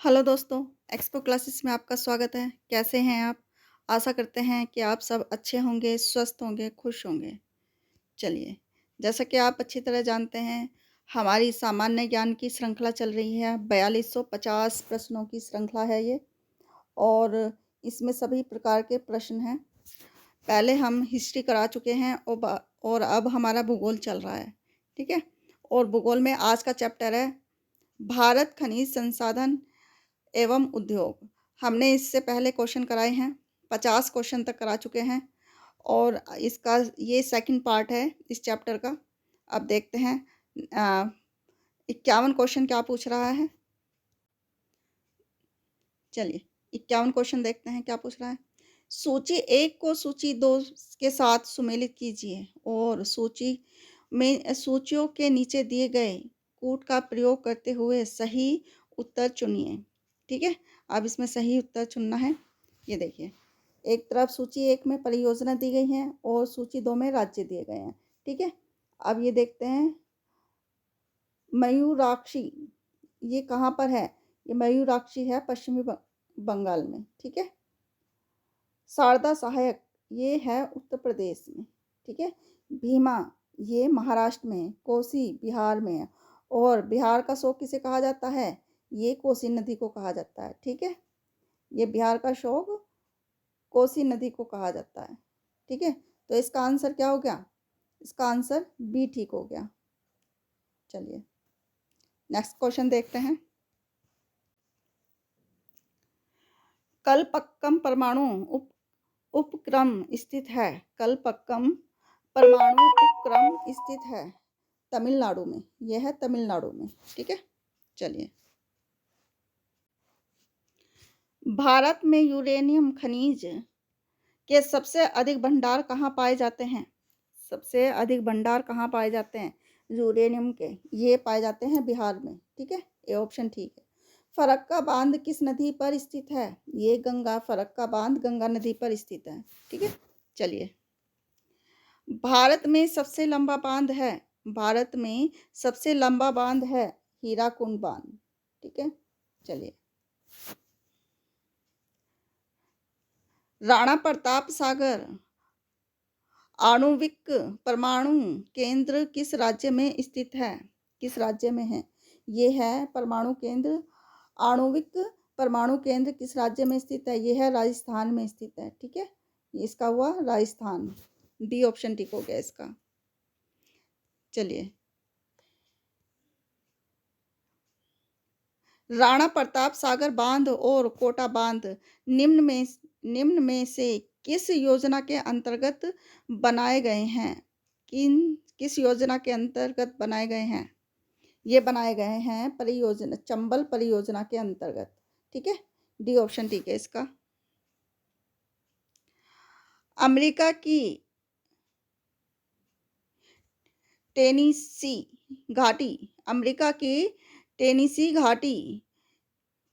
Hello दोस्तों, expo classes में आपका स्वागत है। कैसे हैं आप? आशा करते हैं कि आप सब अच्छे होंगे, स्वस्थ होंगे, खुश होंगे। चलिए, जैसा कि आप अच्छी तरह जानते हैं, हमारी सामान्य ज्ञान की श्रृंखला चल रही है। 4250 प्रश्नों की श्रृंखला है ये और इसमें सभी प्रकार के प्रश्न हैं। पहले हम हिस्ट्री करा चुके हैं और अब हमारा भूगोल चल रहा है, ठीक है? और भूगोल में आज का चैप्टर है भारत खनिज संसाधन एवं उद्योग। हमने इससे पहले क्वेश्चन कराए हैं, 50 क्वेश्चन तक करा चुके हैं और इसका ये सेकंड पार्ट है इस चैप्टर का। अब देखते हैं 51 क्वेश्चन क्या पूछ रहा है। चलिए 51 क्वेश्चन देखते हैं क्या पूछ रहा है। सूची 1 को सूची 2 के साथ सुमेलित कीजिए और सूची में सूचियों के नीचे दिए गए कूट का प्रयोग करते हुए सही उत्तर चुनिए। ठीक है, अब इसमें सही उत्तर चुनना है। ये देखिए, एक तरफ सूची 1 में परियोजना दी गई है और सूची 2 में राज्य दिए गए हैं। ठीक है, अब ये देखते हैं मयूराक्षी, ये कहाँ पर है? ये मयूराक्षी है पश्चिमी बंगाल में। ठीक है, शारदा सहायक ये है उत्तर प्रदेश में। ठीक है, भीमा ये महाराष्ट्र में, कोसी बिहार में है और बिहार का शोक किसे कहा जाता है? ये कोसी नदी को कहा जाता है। ठीक है, ये बिहार का शोक कोसी नदी को कहा जाता है। ठीक है, तो इसका आंसर क्या हो गया? इसका आंसर बी ठीक हो गया। चलिए नेक्स्ट क्वेश्चन देखते हैं। कलपक्कम परमाणु उपक्रम स्थित है। कलपक्कम परमाणु उपक्रम स्थित है तमिलनाडु में। यह है तमिलनाडु में। ठीक है, चलिए भारत में यूरेनियम खनिज के सबसे अधिक भंडार कहाँ पाए जाते हैं? सबसे अधिक भंडार कहाँ पाए जाते हैं यूरेनियम के? ये पाए जाते हैं बिहार में। ठीक है, ये ऑप्शन ठीक है। फरक्का बांध किस नदी पर स्थित है? ये गंगा, फरक्का बांध गंगा नदी पर स्थित है। ठीक है, चलिए भारत में सबसे लंबा बांध है। भारत में सबसे लंबा बांध है हीराकुंड बांध। ठीक है, चलिए राणा प्रताप सागर आणुविक परमाणु केंद्र किस राज्य में स्थित है? किस राज्य में है? ये है परमाणु केंद्र, आणुविक परमाणु केंद्र किस राज्य में स्थित है? ये है राजस्थान में स्थित है। ठीक है, इसका हुआ राजस्थान। डी ऑप्शन ठीक हो गया इसका। चलिए राणा प्रताप सागर बांध और कोटा बांध निम्न में से किस योजना के अंतर्गत बनाए गए हैं? किस योजना के अंतर्गत बनाए गए हैं? ये बनाए गए हैं परियोजना, चंबल परियोजना के अंतर्गत। ठीक है, डी ऑप्शन ठीक है इसका। अमेरिका की टेनेसी घाटी, अमेरिका की टेनेसी घाटी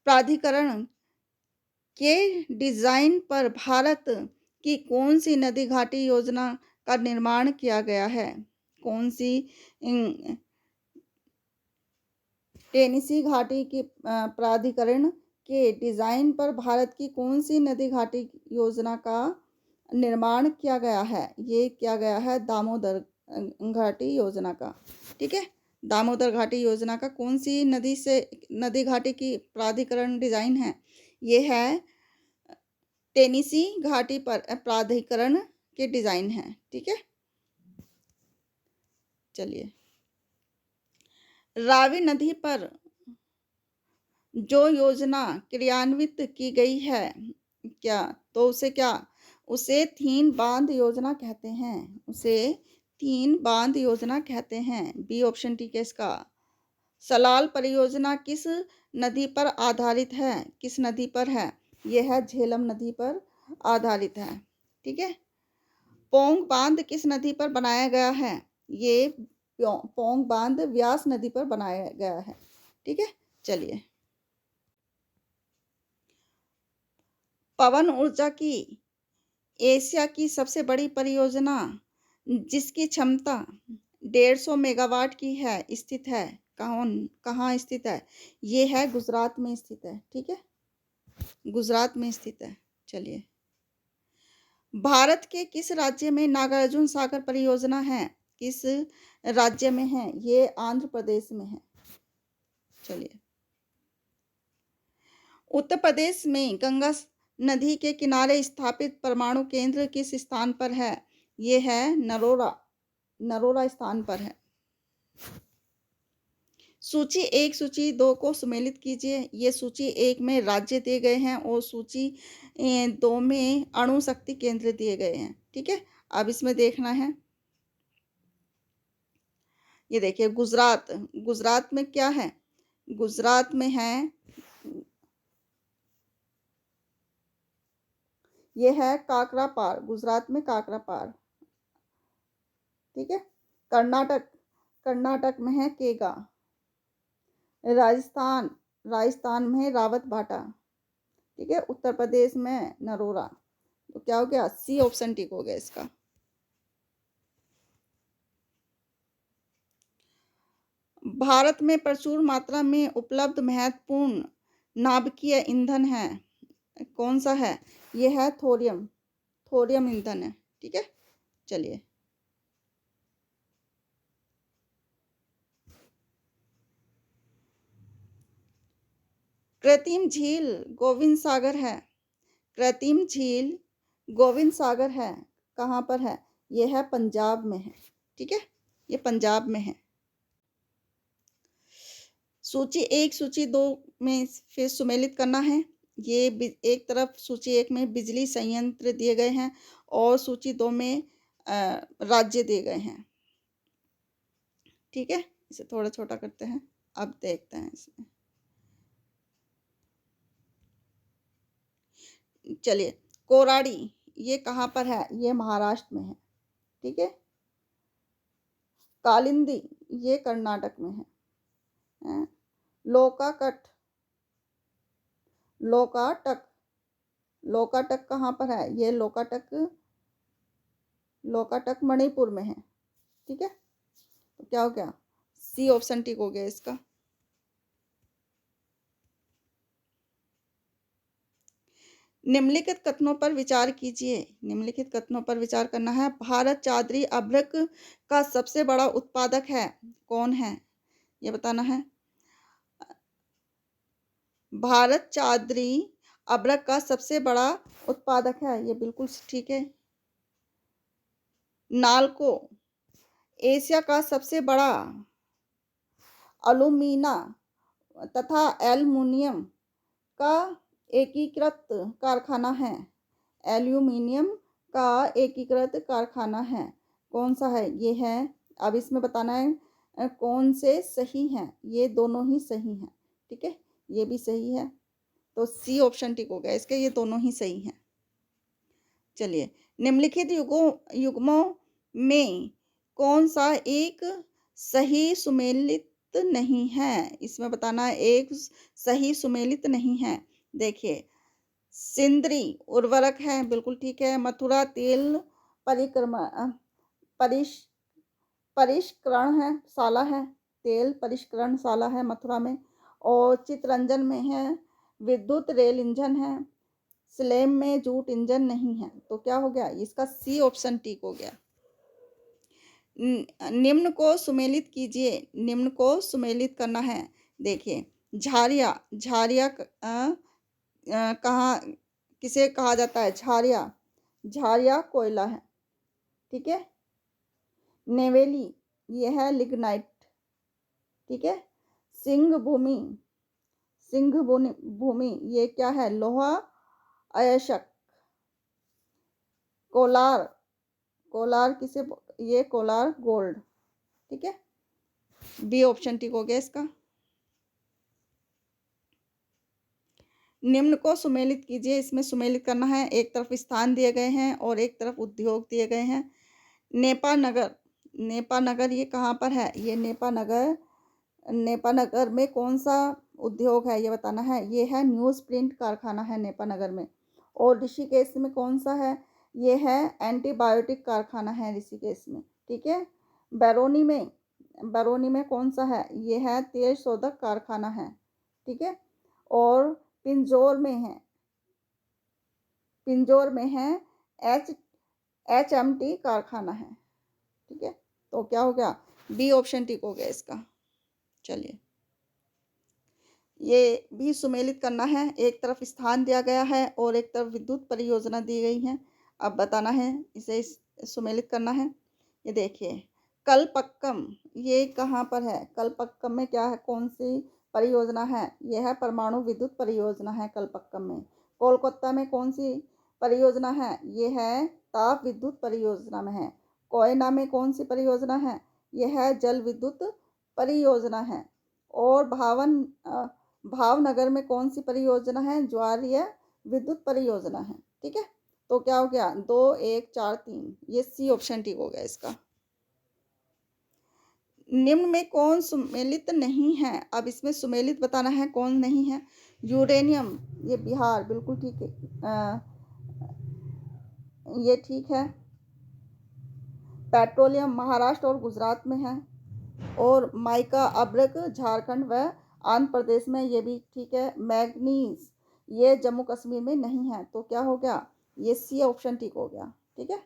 प्राधिकरण के डिजाइन पर भारत की कौन सी नदी घाटी योजना का निर्माण किया गया है? कौन सी टेनेसी घाटी की प्राधिकरण के डिजाइन पर भारत की कौन सी नदी घाटी योजना का निर्माण किया गया है? ये किया गया है दामोदर घाटी योजना का। ठीक है, दामोदर घाटी योजना का कौन सी नदी घाटी की प्राधिकरण डिजाइन है? ये है टेनेसी घाटी पर प्राधिकरण के डिजाइन है। ठीक है, चलिए रावी नदी पर जो योजना क्रियान्वित की गई है क्या, तो उसे तीन बांध योजना कहते हैं। उसे तीन बांध योजना कहते हैं। बी ऑप्शन ठीक है इसका। सलाल परियोजना किस नदी पर आधारित है? किस नदी पर है? यह है झेलम नदी पर आधारित है। ठीक है, पोंग बांध किस नदी पर बनाया गया है? ये पोंग बांध व्यास नदी पर बनाया गया है। ठीक है, चलिए पवन ऊर्जा की एशिया की सबसे बड़ी परियोजना जिसकी क्षमता 150 मेगावाट की है स्थित है। कहाँ स्थित है? ये है गुजरात में स्थित है। ठीक है, गुजरात में स्थित है। चलिए, भारत के किस राज्य में नागार्जुन सागर परियोजना है? किस राज्य में है? ये आंध्र प्रदेश में है। चलिए, उत्तर प्रदेश में गंगा नदी के किनारे स्थापित परमाणु केंद्र किस स्थान पर है? ये है नरोरा, नरोरा स्थान पर है। सूची 1 सूची 2 को सम्मिलित कीजिए। ये सूची 1 में राज्य दिए गए हैं और सूची 2 में अणु शक्ति केंद्र दिए गए हैं। ठीक है, अब इसमें देखना है। ये देखिए, गुजरात, गुजरात में क्या है? गुजरात में है, ये है काकरापार, गुजरात में काकरापार। ठीक है, कर्नाटक, कर्नाटक में है केगा। राजस्थान, राजस्थान में है रावत भाटा। ठीक है, उत्तर प्रदेश में नरोरा। तो क्या हो गया? सी ऑप्शन टिक हो गया इसका। भारत में प्रचुर मात्रा में उपलब्ध महत्वपूर्ण नाभिकीय ईंधन है, कौन सा है? यह है थोरियम, थोरियम ईंधन है। ठीक है, चलिए, कृत्रिम झील गोविंद सागर है। कृत्रिम झील गोविंद सागर है, कहाँ पर है? यह है पंजाब में है। ठीक है, ये पंजाब में है। सूची 1 सूची 2 में फिर सम्मिलित करना है। ये एक तरफ सूची 1 में बिजली संयंत्र दिए गए हैं और सूची 2 में राज्य दिए गए हैं। ठीक है, इसे थोड़ा छोटा करते हैं, अब देखते हैं इसमें। चलिए, कोराडी ये कहाँ पर है? ये महाराष्ट्र में है। ठीक है, कालिंदी ये कर्नाटक में है। लोकाकट, लोकाटक, लोकाटक कहाँ पर है? ये लोकाटक, लोकाटक मणिपुर में है। ठीक है, तो क्या हो गया? सी ऑप्शन टिक हो गया इसका। निम्नलिखित कथनों पर विचार कीजिए। निम्नलिखित कथनों पर विचार करना है। भारत चादरी अभ्रक का सबसे बड़ा उत्पादक है, कौन है? ये बताना है। भारत चादरी अभ्रक का सबसे बड़ा उत्पादक है, ये बिल्कुल ठीक है। नालको एशिया का सबसे बड़ा अलुमिना तथा एल्युमिनियम का एकीकृत कारखाना है। एल्युमिनियम का एकीकृत कारखाना है, कौन सा है? ये है, अब इसमें बताना है कौन से सही हैं। ये दोनों ही सही हैं। ठीक है, ये भी सही है, तो सी ऑप्शन टिक हो गया इसके, ये दोनों ही सही हैं। चलिए, निम्नलिखित युग्मों में कौन सा एक सही सुमेलित नहीं है? इसमें बताना है एक सही सुमेलित नहीं है। देखिए, सिंदरी उर्वरक है, बिल्कुल ठीक है। मथुरा तेल परिक्रमण परिष्करण है, शाला है, तेल परिष्करण शाला है मथुरा में। और चितरंजन में है विद्युत रेल इंजन है। स्लेम में जूट इंजन नहीं है। तो क्या हो गया? इसका सी ऑप्शन टिक हो गया। निम्न को सुमेलित कीजिए। निम्न को सुमेलित करना है। देखिए, झारिया, झारिया कहाँ, किसे कहा जाता है? झारिया, झारिया कोयला है। ठीक है, नेवेली ये है लिग्नाइट। ठीक है, सिंह भूमि, सिंह भूमि ये क्या है? लोहा अयस्क। कोलार, कोलार किसे? ये कोलार गोल्ड। ठीक है, बी ऑप्शन टिक हो गया इसका। निम्न को सुमेलित कीजिए। इसमें सुमेलित करना है, एक तरफ स्थान दिए गए हैं और एक तरफ उद्योग दिए गए हैं। नेपा नगर, नेपा नगर ये कहाँ पर है? ये नेपा नगर, नेपा नगर में कौन सा उद्योग है ये बताना है। ये है न्यूज़ प्रिंट कारखाना है नेपा नगर में। और ऋषिकेश में कौन सा है? ये है एंटीबायोटिक कारखाना है ऋषिकेश में। ठीक है, बैरोनी में बरौनी में कौन सा है? ये है तेल शोधक कारखाना है, ठीक है। और पिंजौर में है एच HMT कारखाना है, ठीक है। तो क्या हो गया? बी ऑप्शन टिक हो गया इसका। चलिए, ये भी सुमेलित करना है। एक तरफ स्थान दिया गया है और एक तरफ विद्युत परियोजना दी गई है। अब बताना है, इसे सुमेलित करना है। ये देखिए, कलपक्कम ये कहाँ पर है? कलपक्कम में क्या है? कौन सी परियोजना है? यह है परमाणु विद्युत परियोजना है कलपक्कम में। कोलकाता में कौन सी परियोजना है? ये है ताप विद्युत परियोजना में है। कोयना में कौन सी परियोजना है? यह है जल विद्युत परियोजना है। और भावनगर में कौन सी परियोजना है? ज्वारीय विद्युत परियोजना है, ठीक है। तो क्या हो गया? 2 1 4 3, ये सी ऑप्शन ठीक हो गया इसका। निम्न में कौन सुमेलित नहीं है? अब इसमें सुमेलित बताना है कौन नहीं है। यूरेनियम, ये बिहार, बिल्कुल ठीक है, ये ठीक है। पेट्रोलियम महाराष्ट्र और गुजरात में है। और माइका अब्रक झारखंड व आंध्र प्रदेश में, ये भी ठीक है। मैग्नीज ये जम्मू कश्मीर में नहीं है। तो क्या हो गया? ये सी ऑप्शन ठीक हो गया, ठीक है।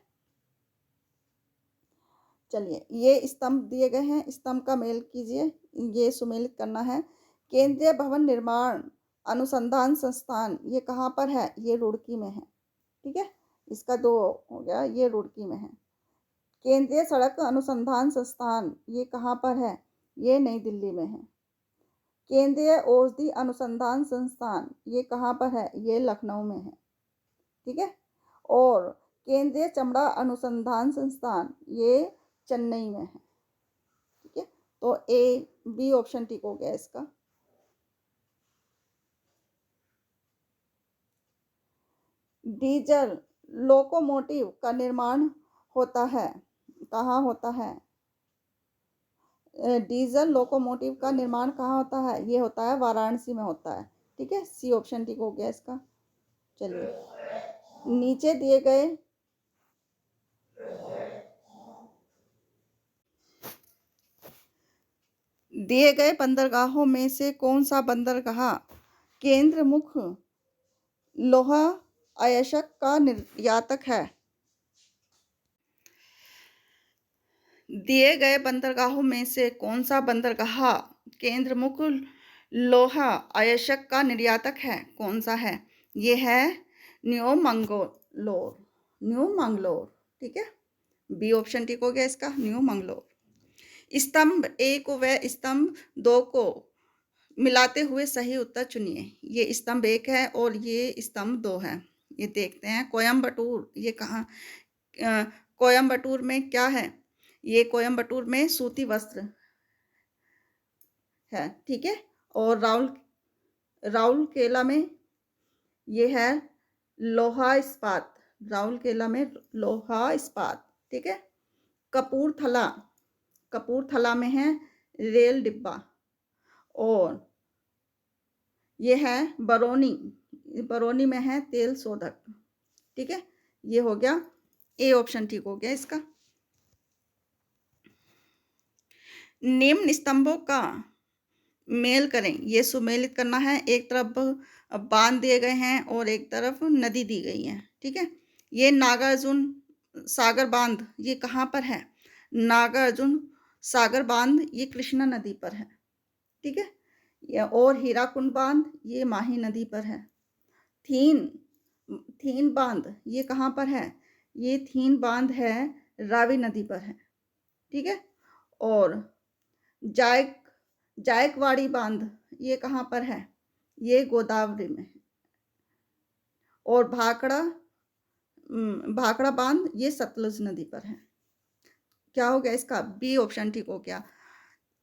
चलिए, ये स्तंभ दिए गए हैं, स्तंभ का मेल कीजिए, ये सुमेलित करना है। केंद्रीय भवन निर्माण अनुसंधान संस्थान ये कहाँ पर है? ये रुड़की में है, ठीक है। इसका 2 हो गया, ये रुड़की में है। केंद्रीय सड़क अनुसंधान संस्थान ये कहाँ पर है? ये नई दिल्ली में है। केंद्रीय औषधि अनुसंधान संस्थान ये कहाँ पर है? ये लखनऊ में है, ठीक है। और केंद्रीय चमड़ा अनुसंधान संस्थान ये चेन्नई में है, ठीक है। तो ए बी ऑप्शन ठीक हो गया इसका। डीजल लोकोमोटिव का निर्माण होता है, कहाँ होता है? डीजल लोकोमोटिव का निर्माण कहाँ होता है? ये होता है वाराणसी में होता है, ठीक है। सी ऑप्शन ठीक हो गया इसका। चलिए, नीचे दिए गए बंदरगाहों में से कौन सा बंदरगाह केंद्र मुख्य लोहा अयस्क का निर्यातक है? दिए गए बंदरगाहों में से कौन सा बंदरगाह केंद्र मुख्य लोहा अयस्क का निर्यातक है? कौन सा है? ये है न्यू मंगलोर, ठीक है। बी ऑप्शन ठीक हो गया इसका, न्यू मंगलोर। स्तंभ 1 व स्तंभ 2 को मिलाते हुए सही उत्तर चुनिए। ये स्तंभ 1 है और ये स्तंभ 2 है। ये देखते हैं। कोयम्बटूर ये कहाँ? कोयम्बटूर में क्या है? ये कोयम्बटूर में सूती वस्त्र है, ठीक है। और राउरकेला में ये है लोहा इस्पात, राउरकेला में लोहा इस्पात, ठीक है। कपूरथला में है रेल डिब्बा। और ये है बरौनी में है तेल शोधक, ठीक है। ये हो गया, ए ऑप्शन ठीक हो गया इसका। निम्न स्तंभों का मेल करें, ये सुमेलित करना है। एक तरफ बांध दिए गए हैं और एक तरफ नदी दी गई है, ठीक है। ये नागार्जुन सागर बांध ये कहाँ पर है? नागार्जुन सागर बांध ये कृष्णा नदी पर है, ठीक है। और हीराकुंड बांध ये माही नदी पर है। थीन बांध ये कहाँ पर है? ये थीन बांध है रावी नदी पर है, ठीक है। और जायकवाड़ी बांध ये कहाँ पर है? ये गोदावरी में है। और भाखड़ा बांध ये सतलुज नदी पर है। क्या हो गया इसका? बी ऑप्शन ठीक हो गया।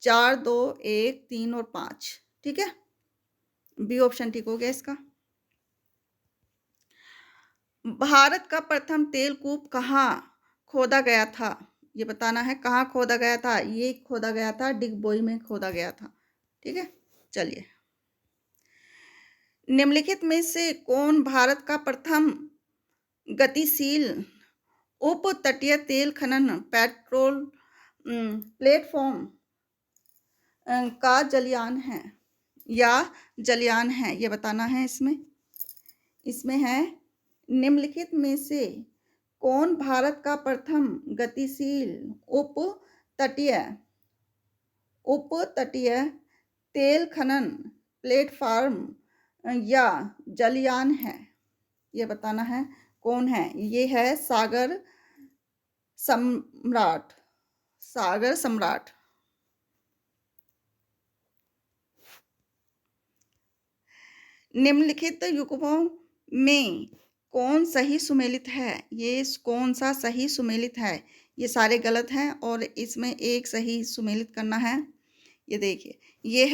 4 2 1 3 और 5, ठीक है। बी ऑप्शन ठीक हो गया इसका। भारत का प्रथम तेलकूप कहाँ खोदा गया था? ये बताना है कहाँ खोदा गया था। ये खोदा गया था डिगबोई में खोदा गया था, ठीक है। चलिए, निम्नलिखित में से कौन भारत का प्रथम गतिशील उप तटीय तेल खनन पेट्रोल प्लेटफॉर्म का जलयान है या जलयान है, ये बताना है इसमें। इसमें है निम्नलिखित में से कौन भारत का प्रथम गतिशील उपतटीय उपतटीय तेल खनन प्लेटफार्म या जलयान है, ये बताना है कौन है। ये है सम्राट सागर सम्राट। निम्नलिखित युग्मों में कौन सही सुमेलित है, ये कौन सा सही सुमेलित है। ये सारे गलत हैं और इसमें एक सही सुमेलित करना है। ये देखिए, ये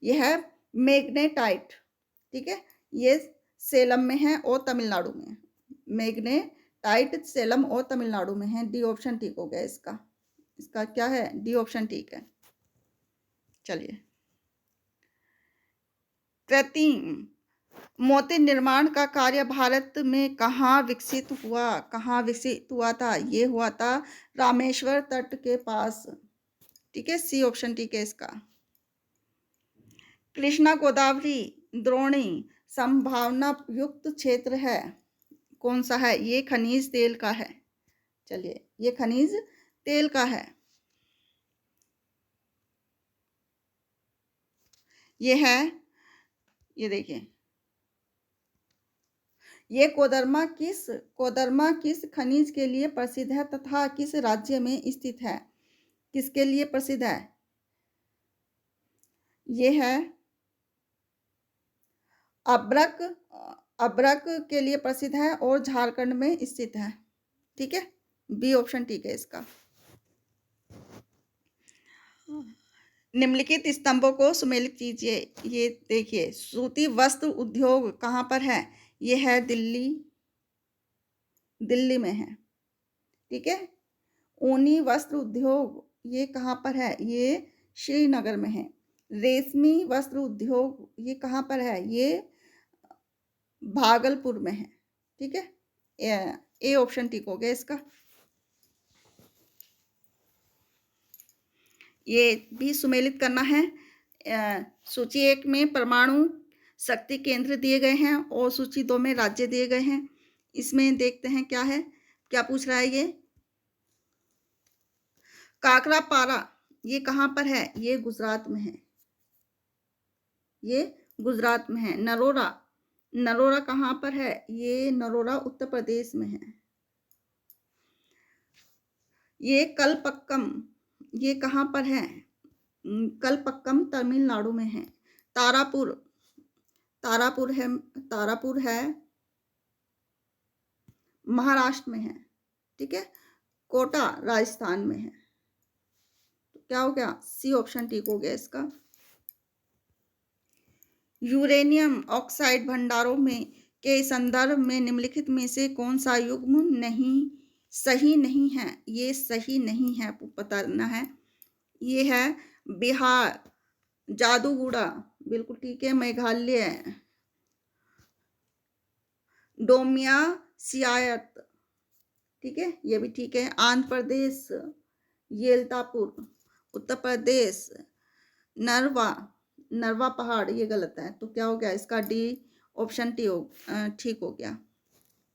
है मैग्नेटाइट, ठीक है। ये सेलम में है और तमिलनाडु में। मैग्नेटाइट सेलम और तमिलनाडु में है। डी ऑप्शन ठीक हो गया इसका। इसका क्या है, डी ऑप्शन ठीक है। चलिए, कृत्रिम मोती निर्माण का कार्य भारत में कहाँ विकसित हुआ था। ये हुआ था रामेश्वर तट के पास, ठीक है। सी ऑप्शन ठीक है इसका। कृष्णा गोदावरी द्रोणी संभावना युक्त क्षेत्र है, कौन सा है। ये खनिज तेल का है। चलिए, ये खनिज तेल का है। ये है, ये देखिए, ये कोदरमा किस खनिज के लिए प्रसिद्ध है तथा किस राज्य में स्थित है। किसके लिए प्रसिद्ध है। ये है अब्रक के लिए प्रसिद्ध है और झारखंड में स्थित है, ठीक है। बी ऑप्शन ठीक है इसका। निम्नलिखित स्तंभों को सुमेलित कीजिए। ये देखिए, सूती वस्त्र उद्योग कहाँ पर है। ये है दिल्ली में है, ठीक है। ऊनी वस्त्र उद्योग ये कहाँ पर है, ये श्रीनगर में है। रेशमी वस्त्र उद्योग ये कहाँ पर है, ये भागलपुर में है, ठीक है। ए ऑप्शन ठीक हो गया इसका। ये भी सुमेलित करना है। सूची 1 में परमाणु शक्ति केंद्र दिए गए हैं और सूची 2 में राज्य दिए गए हैं। इसमें देखते हैं क्या है, क्या पूछ रहा है ये। काकरापारा ये कहाँ पर है, ये गुजरात में है। ये गुजरात में है। नरोरा कहाँ पर है, ये नरोरा उत्तर प्रदेश में है। ये कलपक्कम ये कहाँ पर है, कलपक्कम तमिलनाडु में है। तारापुर है महाराष्ट्र में है, ठीक है। कोटा राजस्थान में है। तो क्या हो गया, सी ऑप्शन ठीक हो गया इसका। यूरेनियम ऑक्साइड भंडारों में के संदर्भ में निम्नलिखित में से कौन सा युग्म सही नहीं है। ये सही नहीं है, बताना है। ये है बिहार, जादूगुड़ा बिल्कुल ठीक है। मेघालय, डोमिया सियायत, ठीक है, ये भी ठीक है। आंध्र प्रदेश, येलतापुर। उत्तर प्रदेश, नरवा पहाड़, ये गलत है। तो क्या हो गया इसका, डी ऑप्शन ठीक हो गया,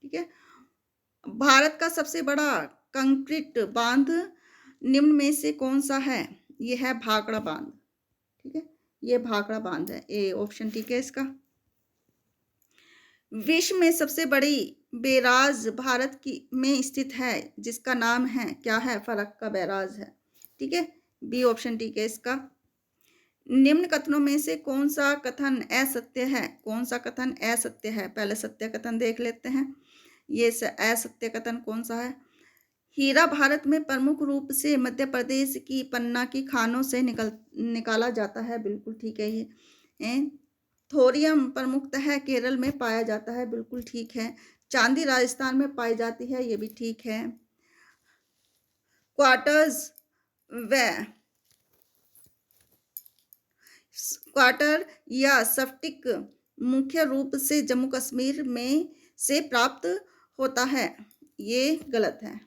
ठीक है। भारत का सबसे बड़ा कंक्रीट बांध निम्न में से कौन सा है। ये है भाखड़ा बांध, ठीक है। ये भाखड़ा बांध है। ए ऑप्शन ठीक है इसका। विश्व में सबसे बड़ी बैराज भारत में स्थित है, जिसका नाम है क्या है, फरक्का बैराज है, ठीक है। बी ऑप्शन ठीक है इसका। निम्न कथनों में से कौन सा कथन असत्य है। पहले सत्य कथन देख लेते हैं। ये असत्य कथन कौन सा है। हीरा भारत में प्रमुख रूप से मध्य प्रदेश की पन्ना की खानों से निकाला जाता है, बिल्कुल ठीक है। ये थोरियम प्रमुखतः केरल में पाया जाता है, बिल्कुल ठीक है। चांदी राजस्थान में पाई जाती है, ये भी ठीक है। क्वार्टर या स्फटिक मुख्य रूप से जम्मू कश्मीर में से प्राप्त होता है, ये गलत है।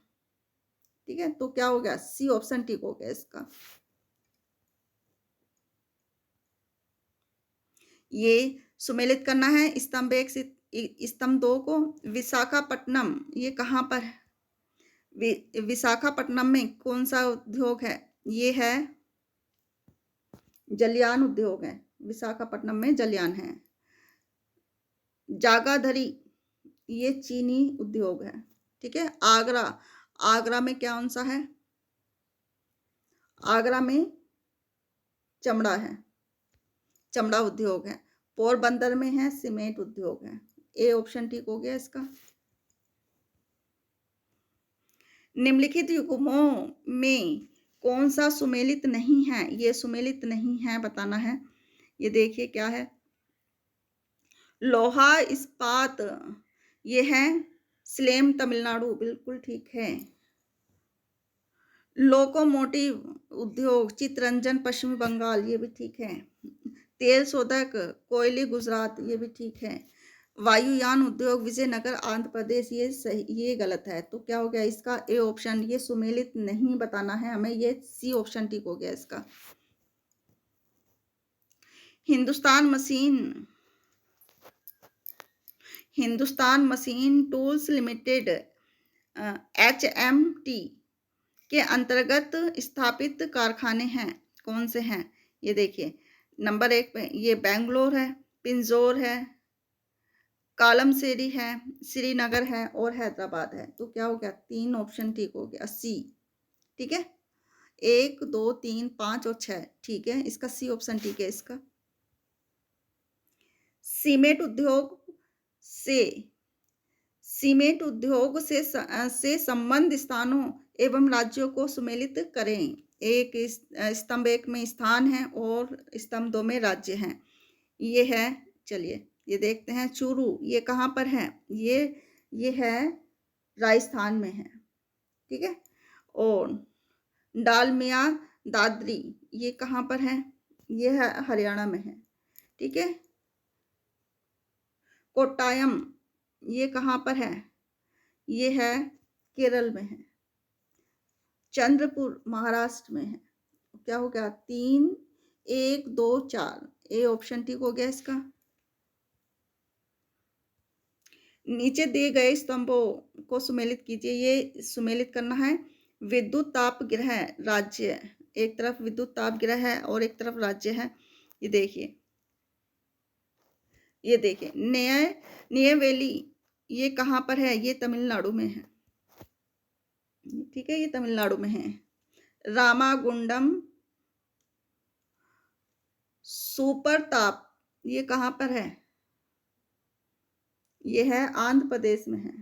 ठीक है, तो क्या हो गया, सी ऑप्शन ठीक हो गया इसका। ये सुमेलित करना है स्तंभ 1 से स्तंभ 2 को। विशाखापट्टनम ये कहाँ पर है? विशाखापट्टनम में कौन सा उद्योग है? ये है जलयान उद्योग है, विशाखापट्टनम में जलयान है। जागाधरी ये चीनी उद्योग है। ठीक है, आगरा, आगरा में क्या कौन सा है? आगरा में चमड़ा है, चमड़ा उद्योग है। पोरबंदर में है सीमेंट उद्योग है। ए ऑप्शन ठीक हो गया इसका। निम्नलिखित युग्मों में कौन सा सुमेलित नहीं है? ये सुमेलित नहीं है बताना है। ये देखिए क्या है, लोहा इस्पात ये है स्लेम तमिलनाडु, बिल्कुल ठीक है। लोकोमोटिव उद्योग चितरंजन पश्चिमी बंगाल, ये भी ठीक है। तेल शोधक कोयले गुजरात, ये भी ठीक है। वायुयान उद्योग विजयनगर आंध्र प्रदेश, ये सही, ये गलत है। तो क्या हो गया इसका? A option. ये सुमेलित नहीं बताना है हमें, ये सी ऑप्शन ठीक हो गया इसका। Hindustan machine tools limited HMT के अंतर्गत स्थापित कारखाने हैं, कौन से हैं? ये देखिए, नंबर 1 पे ये बेंगलोर है, पिंजौर है, कालमसेरी है, श्रीनगर है और हैदराबाद है। तो क्या हो गया? 3 ऑप्शन ठीक हो गया, सी। ठीक है, 1 2 3 5 और 6 ठीक है, इसका सी ऑप्शन ठीक है इसका। सीमेंट उद्योग से से संबंध स्थानों एवं राज्यों को सुमेलित करें। एक स्तंभ 1 में स्थान है और स्तंभ 2 में राज्य हैं। ये है, चलिए ये देखते हैं। चूरू ये कहाँ पर है? ये है राजस्थान में है। ठीक है, और डालमिया दादरी ये कहाँ पर है? ये है हरियाणा में है। ठीक है, कोट्टायम ये कहाँ पर है? ये है केरल में है। चंद्रपुर महाराष्ट्र में है। क्या हो गया? 3 1 2 4 ए ऑप्शन ठीक हो गया इसका। नीचे दिए गए स्तंभों को सुमेलित कीजिए। ये सुमेलित करना है। विद्युत ताप गृह राज्य, एक तरफ विद्युत ताप गृह है और एक तरफ राज्य है। ये देखिए, नेयवेली ये कहाँ पर है? ये तमिलनाडु में है। ठीक है, ये तमिलनाडु में है। रामागुंडम सुपर ताप ये कहाँ पर है? ये है आंध्र प्रदेश में है।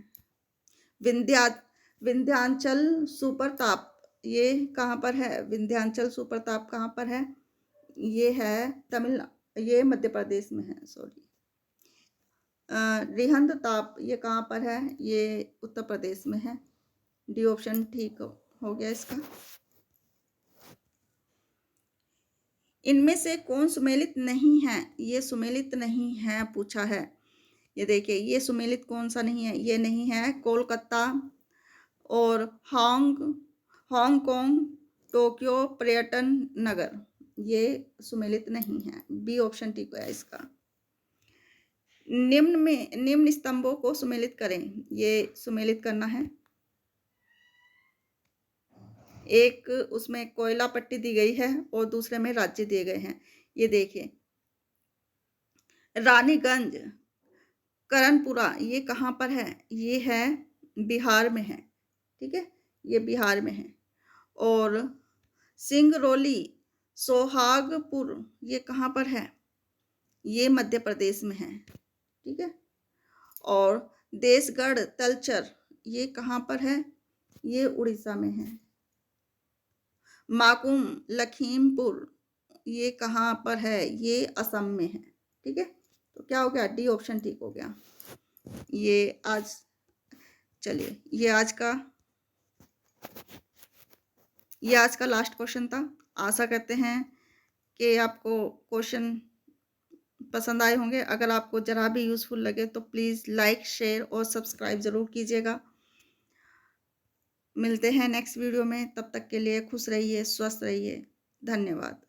विंध्याचल सुपर ताप ये कहाँ पर है? विंध्याचल सुपर ताप कहाँ पर है? ये है ये मध्य प्रदेश में है, सॉरी। रिहंद ताप ये कहाँ पर है? ये उत्तर प्रदेश में है। डी ऑप्शन ठीक हो गया इसका। इनमें से कौन सुमेलित नहीं है? ये सुमेलित नहीं है पूछा है। ये देखिए, ये सुमेलित कौन सा नहीं है? ये नहीं है कोलकाता और हांगकांग टोक्यो पर्यटन नगर, ये सुमेलित नहीं है। बी ऑप्शन ठीक है इसका। निम्न स्तंभों को सुमेलित करें। ये सुमेलित करना है। एक उसमें कोयला पट्टी दी गई है और दूसरे में राज्य दिए गए हैं। ये देखिए, रानीगंज करणपुरा ये कहाँ पर है? ये है बिहार में है। ठीक है, ये बिहार में है। और सिंगरौली सोहागपुर ये कहाँ पर है? ये मध्य प्रदेश में है। ठीक है, और देशगढ़ तलचर ये कहाँ पर है? ये उड़ीसा में है। माकुम लखीमपुर ये कहाँ पर है? ये असम में है। ठीक है, तो क्या हो गया? डी ऑप्शन ठीक हो गया। चलिए ये आज का लास्ट क्वेश्चन था। आशा करते हैं कि आपको क्वेश्चन पसंद आए होंगे। अगर आपको जरा भी यूज़फुल लगे तो प्लीज़ लाइक शेयर और सब्सक्राइब ज़रूर कीजिएगा। मिलते हैं नेक्स्ट वीडियो में, तब तक के लिए खुश रहिए, स्वस्थ रहिए। धन्यवाद।